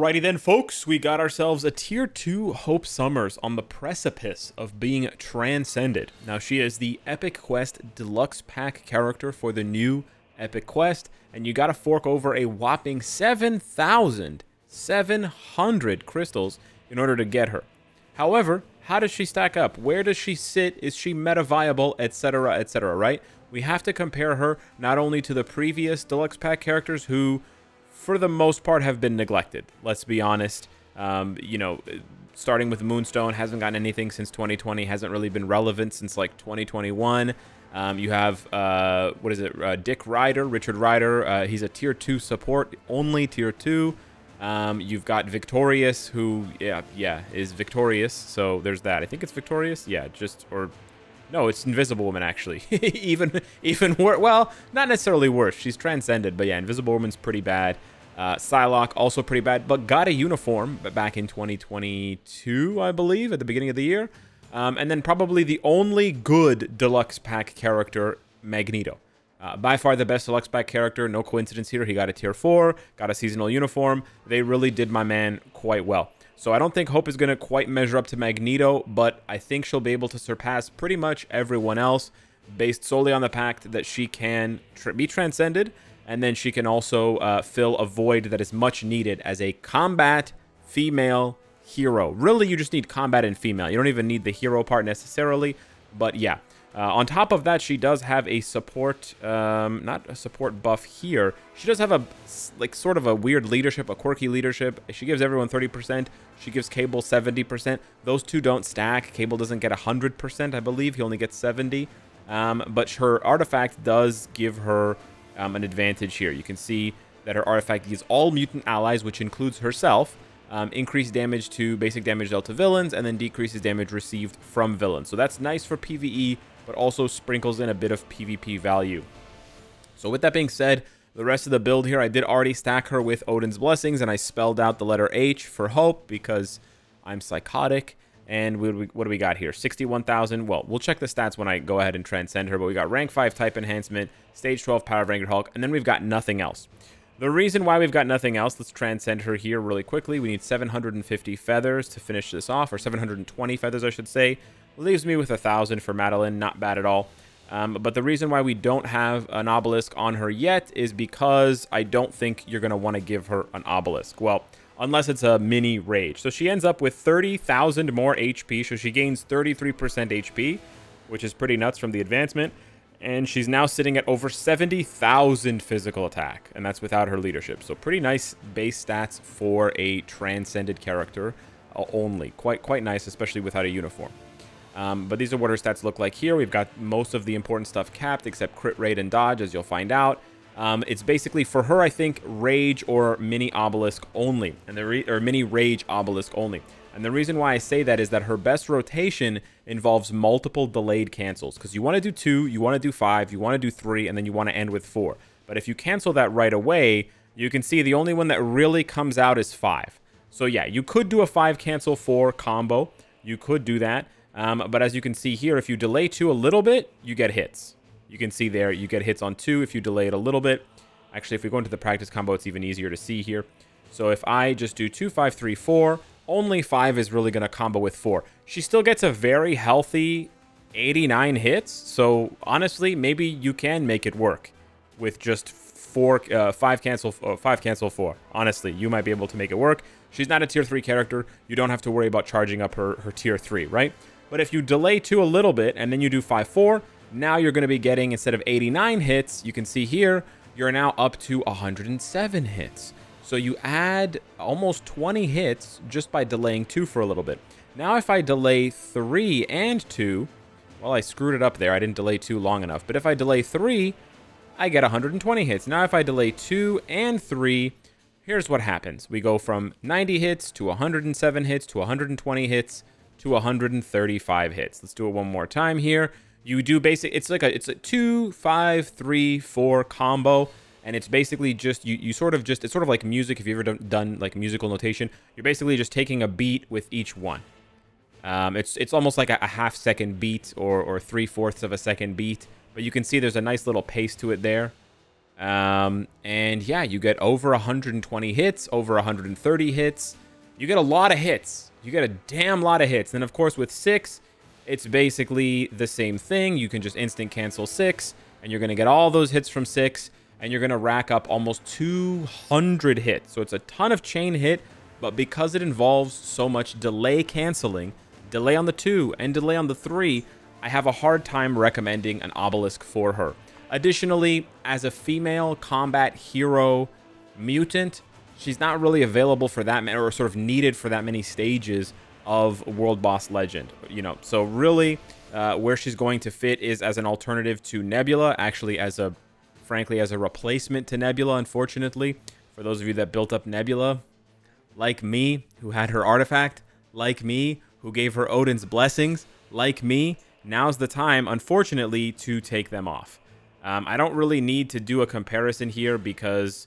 Alrighty then, folks, we got ourselves a Tier 2 Hope Summers on the precipice of being transcended. Now, she is the Epic Quest Deluxe Pack character for the new Epic Quest, and you gotta fork over a whopping 7,700 crystals in order to get her. However, how does she stack up? Where does she sit? Is she meta viable, etc., right? We have to compare her not only to the previous Deluxe Pack characters who, for the most part, have been neglected. Let's be honest. You know, starting with Moonstone, hasn't gotten anything since 2020, hasn't really been relevant since like 2021. You have, what is it, Richard Ryder. He's a Tier 2 support, only Tier 2. You've got Victorious, who, is Victorious. So there's that. I think it's Victorious. Yeah, no, it's Invisible Woman, actually. even worse. Well, not necessarily worse. She's transcended, but yeah, Invisible Woman's pretty bad. Psylocke, also pretty bad, but got a uniform back in 2022, I believe, at the beginning of the year. And then probably the only good Deluxe Pack character, Magneto. By far the best Deluxe Pack character, no coincidence here. He got a Tier 4, got a seasonal uniform. They really did my man quite well. So I don't think Hope is going to quite measure up to Magneto, but I think she'll be able to surpass pretty much everyone else based solely on the fact that she can be transcended, and then she can also fill a void that is much needed as a combat female hero. Really, you just need combat and female. You don't even need the hero part necessarily, but yeah. On top of that, she does have a support, not a support buff here. She does have a, like, sort of a weird leadership, a quirky leadership. She gives everyone 30%. She gives Cable 70%. Those two don't stack. Cable doesn't get 100%, I believe. He only gets 70. But her artifact does give her an advantage here. You can see that her artifact gives all mutant allies, which includes herself, increased damage to basic damage dealt to villains, and then decreases damage received from villains. So that's nice for PvE, but also sprinkles in a bit of PvP value. So with that being said, the rest of the build here, I did already stack her with Odin's Blessings, and I spelled out the letter H for Hope because I'm psychotic. And what do we got here? 61,000. Well, we'll check the stats when I go ahead and transcend her, but we got rank 5 type enhancement, stage 12 power of Vanguard Hulk, and then we've got nothing else. The reason why we've got nothing else, let's transcend her here really quickly. We need 750 feathers to finish this off, or 720 feathers, I should say. Leaves me with 1,000 for Madeline, not bad at all. But the reason why we don't have an obelisk on her yet is because I don't think you're going to want to give her an obelisk. Well, unless it's a mini rage. So she ends up with 30,000 more HP, so she gains 33% HP, which is pretty nuts from the advancement. And she's now sitting at over 70,000 physical attack, and that's without her leadership. So pretty nice base stats for a transcended character only. Quite nice, especially without a uniform. But these are what her stats look like here. We've got most of the important stuff capped, except crit rate and dodge, as you'll find out. It's basically, for her, I think, rage or mini obelisk only, and or mini rage obelisk only. And the reason why I say that is that her best rotation involves multiple delayed cancels, because you want to do 2, you want to do 5, you want to do 3, and then you want to end with 4. But if you cancel that right away, you can see the only one that really comes out is 5. So yeah, you could do a 5 cancel 4 combo. You could do that. But as you can see here, if you delay 2 a little bit, you get hits. You can see there, you get hits on 2 if you delay it a little bit. Actually, if we go into the practice combo, it's even easier to see here. So if I just do 2, 5, 3, 4, only 5 is really going to combo with 4. She still gets a very healthy 89 hits. So honestly, maybe you can make it work with just 5 cancel 4. Honestly, you might be able to make it work. She's not a tier 3 character. You don't have to worry about charging up her tier 3, right? But if you delay 2 a little bit and then you do 5, 4, now you're going to be getting, instead of 89 hits, you can see here, you're now up to 107 hits. So you add almost 20 hits just by delaying 2 for a little bit. Now if I delay 3 and 2, well, I screwed it up there. I didn't delay 2 long enough. But if I delay 3, I get 120 hits. Now if I delay 2 and 3, here's what happens. We go from 90 hits to 107 hits to 120 hits to 135 hits. Let's do it one more time here. You do basic, it's a 2, 5, 3, 4 combo. And it's basically just, it's sort of like music. If you've ever done like musical notation, you're basically just taking a beat with each one. It's almost like a half-second beat or 3/4 of a second beat. But you can see there's a nice little pace to it there. And yeah, you get over 120 hits, over 130 hits. You get a lot of hits. You get a damn lot of hits. Then, of course, with 6, it's basically the same thing. You can just instant cancel 6, and you're going to get all those hits from 6, and you're going to rack up almost 200 hits. So it's a ton of chain hit, but because it involves so much delay canceling, delay on the 2 and delay on the 3, I have a hard time recommending an obelisk for her. Additionally, as a female combat hero mutant, she's not really available for that many, or sort of needed for that many stages of World Boss Legend. You know, so really, where she's going to fit is as an alternative to Nebula, actually frankly, as a replacement to Nebula, unfortunately. For those of you that built up Nebula, like me, who had her artifact, like me, who gave her Odin's blessings, like me, now's the time, unfortunately, to take them off. I don't really need to do a comparison here because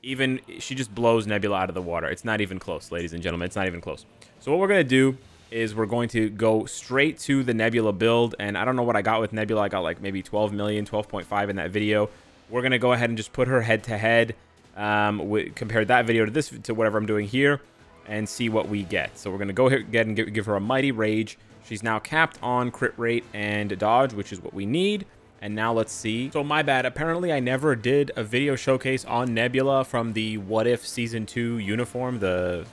even she just blows Nebula out of the water. It's not even close, ladies and gentlemen. It's not even close. So what we're going to do is we're going to go straight to the Nebula build. And I don't know what I got with Nebula. I got like maybe 12 million, 12.5 in that video. We're going to go ahead and just put her head-to-head, compare that video to this, to whatever I'm doing here, and see what we get. So we're going to go ahead and give her a Mighty Rage. She's now capped on crit rate and dodge, which is what we need. And now let's see. So my bad. Apparently I never did a video showcase on Nebula from the What If Season 2 uniform, the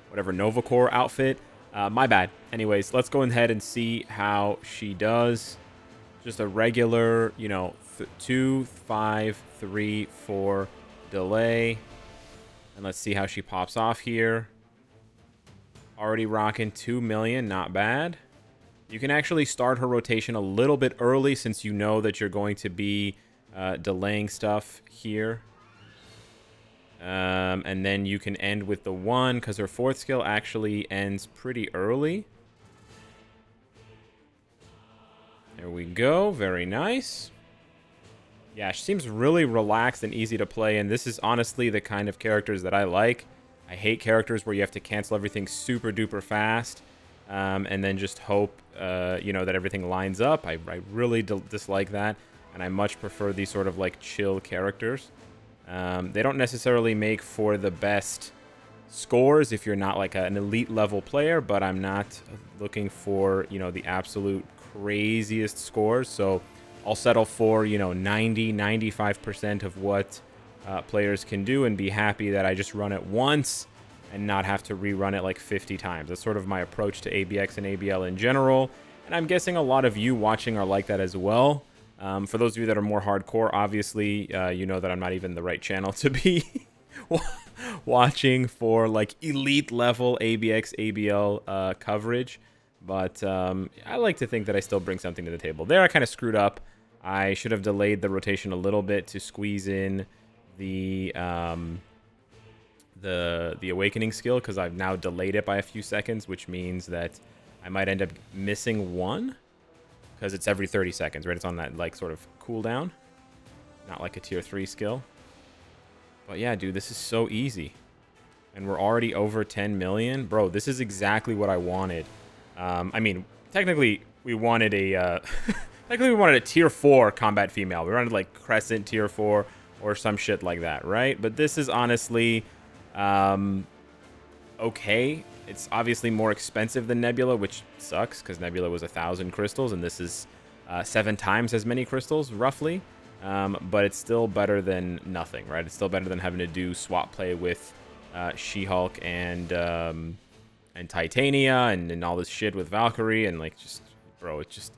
whatever Nova Corps outfit. My bad. Anyways, let's go ahead and see how she does. Just a regular, you know, 2, 5, 3, 4 delay. And let's see how she pops off here. Already rocking 2 million. Not bad. You can actually start her rotation a little bit early since you know that you're going to be delaying stuff here. And then you can end with the 1 because her 4th skill actually ends pretty early. There we go. Very nice. Yeah, she seems really relaxed and easy to play, and this is honestly the kind of characters that I like. I hate characters where you have to cancel everything super duper fast. And then just hope, you know, that everything lines up. I really dislike that, and I much prefer these sort of, like, chill characters. They don't necessarily make for the best scores if you're not, like, an elite level player, but I'm not looking for, you know, the absolute craziest scores. So I'll settle for, you know, 95% of what players can do and be happy that I just run it once and not have to rerun it like 50 times. That's sort of my approach to ABX and ABL in general. And I'm guessing a lot of you watching are like that as well. For those of you that are more hardcore, obviously, you know that I'm not even the right channel to be watching for like elite level ABX, ABL coverage. But I like to think that I still bring something to the table. There I kind of screwed up. I should have delayed the rotation a little bit to squeeze in the awakening skill, because I've now delayed it by a few seconds, which means that I might end up missing 1 because it's every 30 seconds, right? It's on that like sort of cooldown, not like a tier 3 skill. But yeah, dude, this is so easy, and we're already over 10 million, bro. This is exactly what I wanted. I mean, technically we wanted a tier 4 combat female. We wanted like Crescent tier 4 or some shit like that, right? But this is honestly okay. It's obviously more expensive than Nebula, which sucks because Nebula was 1,000 crystals and this is 7 times as many crystals roughly. But it's still better than nothing, right? It's still better than having to do swap play with She-Hulk and Titania and all this shit with Valkyrie, and like, just, bro, it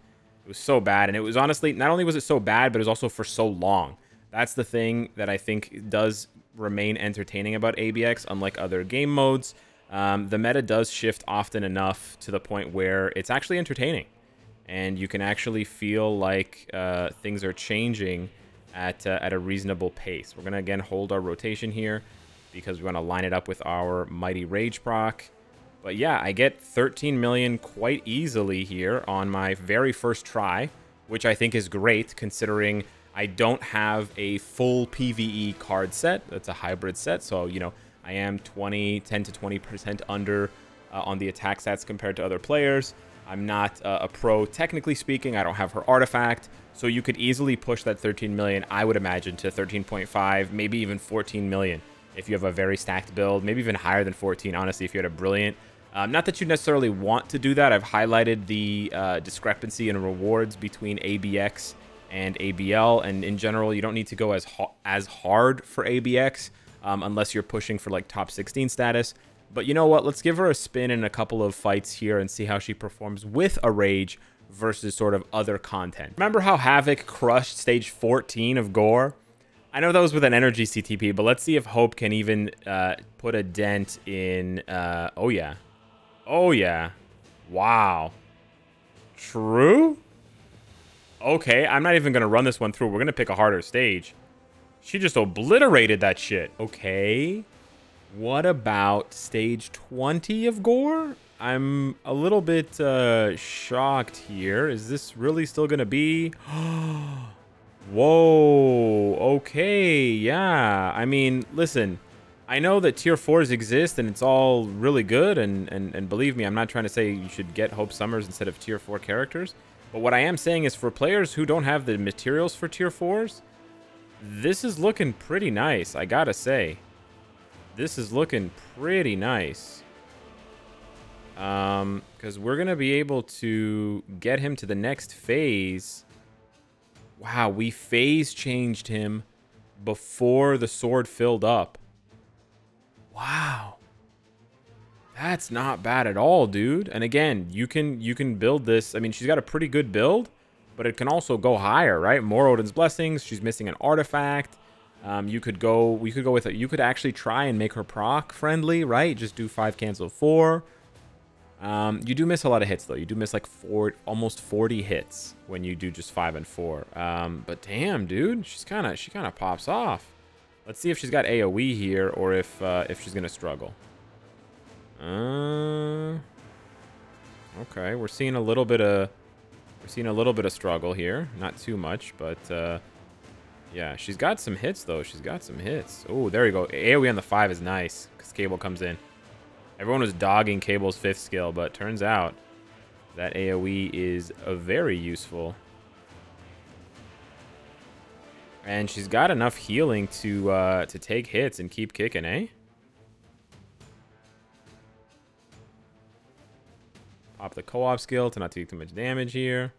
was so bad. And it was honestly, not only was it so bad, but it was also for so long. That's the thing that I think does remain entertaining about ABX, unlike other game modes. The meta does shift often enough to the point where it's actually entertaining, and you can actually feel like things are changing at a reasonable pace. We're gonna again hold our rotation here because we want to line it up with our Mighty Rage proc. But yeah, I get 13 million quite easily here on my very first try, which I think is great considering I don't have a full PvE card set. That's a hybrid set, so, you know, I am 10 to 20% under on the attack stats compared to other players. I'm not a pro. Technically speaking, I don't have her artifact. So you could easily push that 13 million, I would imagine, to 13.5, maybe even 14 million if you have a very stacked build. Maybe even higher than 14, honestly, if you had a brilliant. Not that you necessarily want to do that. I've highlighted the discrepancy in rewards between ABX and ABL. And in general, you don't need to go as hard for ABX unless you're pushing for like top 16 status. But you know what? Let's give her a spin in a couple of fights here and see how she performs with a Rage versus sort of other content. Remember how Havoc crushed stage 14 of Gore? I know that was with an energy CTP, but let's see if Hope can even put a dent in... oh, yeah. Oh, yeah. Wow. True? Okay, I'm not even going to run this one through. We're going to pick a harder stage. She just obliterated that shit. Okay. What about stage 20 of Gore? I'm a little bit shocked here. Is this really still going to be... Whoa. Okay, yeah. I mean, listen. I know that tier 4s exist and it's all really good. And believe me, I'm not trying to say you should get Hope Summers instead of tier 4 characters. But what I am saying is for players who don't have the materials for tier 4s, this is looking pretty nice, I gotta say. This is looking pretty nice. Because we're going to be able to get him to the next phase. Wow, we phase changed him before the sword filled up. Wow. That's not bad at all, dude. And again, you can build this. I mean, she's got a pretty good build, but it can also go higher, right? More Odin's Blessings. She's missing an artifact. We could go with it. You could actually try and make her proc friendly, right? Just do 5 cancel 4. You do miss a lot of hits though. You do miss like almost 40 hits when you do just 5 and 4. But damn, dude, she kind of pops off. Let's see if she's got AoE here or if she's gonna struggle. Okay, we're seeing a little bit of struggle here. Not too much, but yeah, she's got some hits, though. She's got some hits. Oh, there you go. AoE on the 5 is nice, because Cable comes in. Everyone was dogging Cable's 5th skill, but turns out that AoE is very useful. And she's got enough healing to take hits and keep kicking, eh? Pop the co-op skill to not take too much damage here.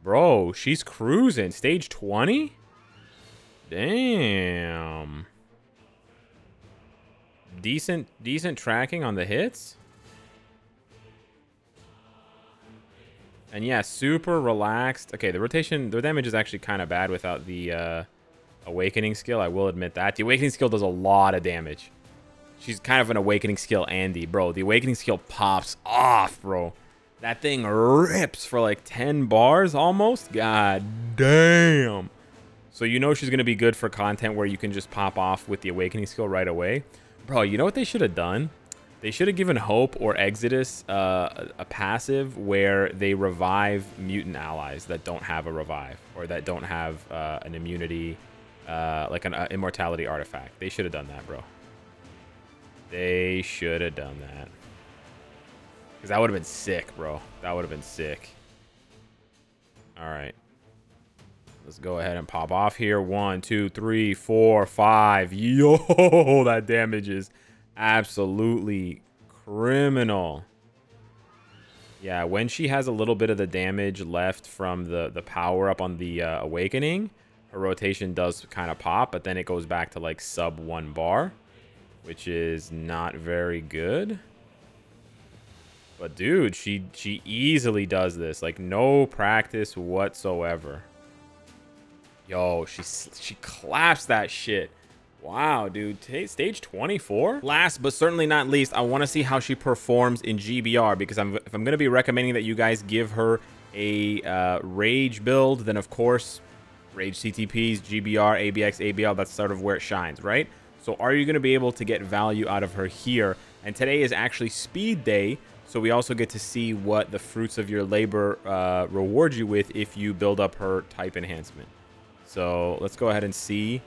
Bro, she's cruising. Stage 20? Damn. Decent tracking on the hits. And yeah, super relaxed. Okay, the damage is actually kind of bad without the awakening skill. I will admit that. The awakening skill does a lot of damage. She's kind of an awakening skill Andy, bro. The awakening skill pops off, bro. That thing rips for like 10 bars almost. God damn. So you know she's going to be good for content where you can just pop off with the awakening skill right away. Bro, you know what they should have done? They should have given Hope or Exodus a passive where they revive mutant allies that don't have a revive or that don't have an immunity, like an immortality artifact. They should have done that, bro. They should have done that. Because that would have been sick, bro. That would have been sick. All right. Let's go ahead and pop off here. 1, 2, 3, 4, 5. Yo, that damage is absolutely criminal. Yeah, when she has a little bit of the damage left from the power up on the awakening, her rotation does kind of pop, but then it goes back to like sub 1 bar, which is not very good. But dude, she easily does this. Like no practice whatsoever. Yo, she claps that shit. Wow, dude. Stage 24? Last but certainly not least, I want to see how she performs in GBR, because if I'm going to be recommending that you guys give her a Rage build, then of course, Rage CTPs, GBR, ABX, ABL, that's sort of where it shines, right? So are you going to be able to get value out of her here? And today is actually speed day, so we also get to see what the fruits of your labor reward you with if you build up her type enhancement. So let's go ahead and see.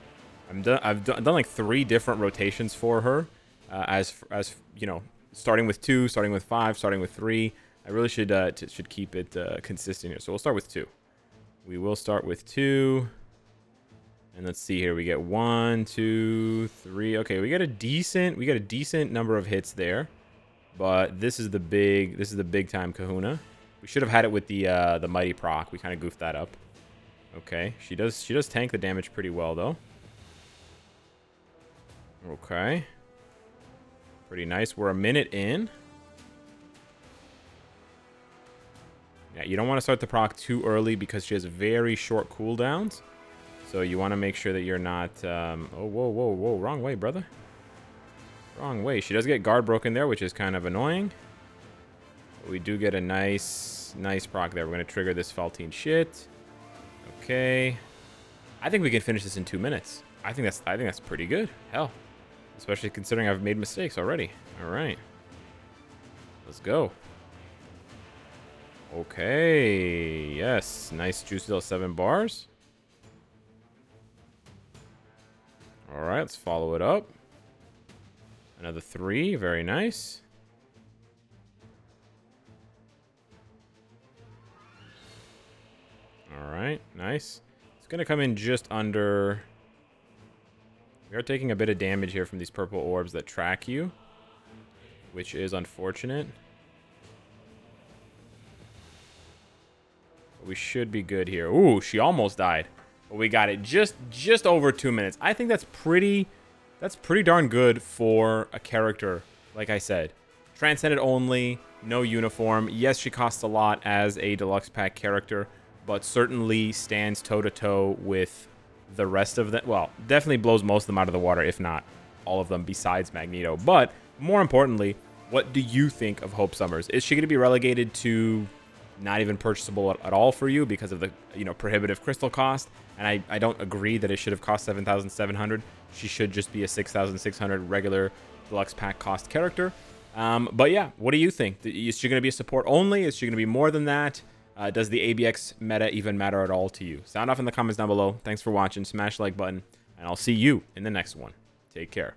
I've done like 3 different rotations for her, as you know, starting with 2, starting with 5, starting with 3. I really should keep it consistent here. So we'll start with 2. We will start with 2. And let's see here. We get 1, 2, 3. Okay, we got a decent number of hits there. But this is the big time kahuna. We should have had it with the mighty proc. We kind of goofed that up. Okay, she does tank the damage pretty well though. Okay. Pretty nice. We're a minute in. Yeah, you don't want to start the proc too early because she has very short cooldowns. So you want to make sure that you're not... oh, whoa. Wrong way, brother. Wrong way. She does get guard broken there, which is kind of annoying. But we do get a nice proc there. We're going to trigger this Faltine shit. Okay. I think we can finish this in 2 minutes. I think that's pretty good. Hell. Especially considering I've made mistakes already. All right. Let's go. Okay. Yes. Nice juicy little 7 bars. All right, let's follow it up. Another 3, very nice. All right, nice. It's gonna come in just under. We are taking a bit of damage here from these purple orbs that track you, which is unfortunate. But we should be good here. Ooh, she almost died. But we got it just over 2 minutes. I think that's pretty darn good for a character, like I said. Transcendent only, no uniform. Yes, she costs a lot as a deluxe pack character, but certainly stands toe-to-toe with the rest of them. Well, definitely blows most of them out of the water, if not all of them besides Magneto. But more importantly, what do you think of Hope Summers? Is she going to be relegated to not even purchasable at all for you because of the prohibitive crystal cost? And I don't agree that it should have cost 7,700. She should just be a 6,600 regular deluxe pack cost character. But yeah, what do you think? Is she going to be a support only? Is she going to be more than that? Does the ABX meta even matter at all to you? Sound off in the comments down below. Thanks for watching. Smash the like button, and I'll see you in the next one. Take care.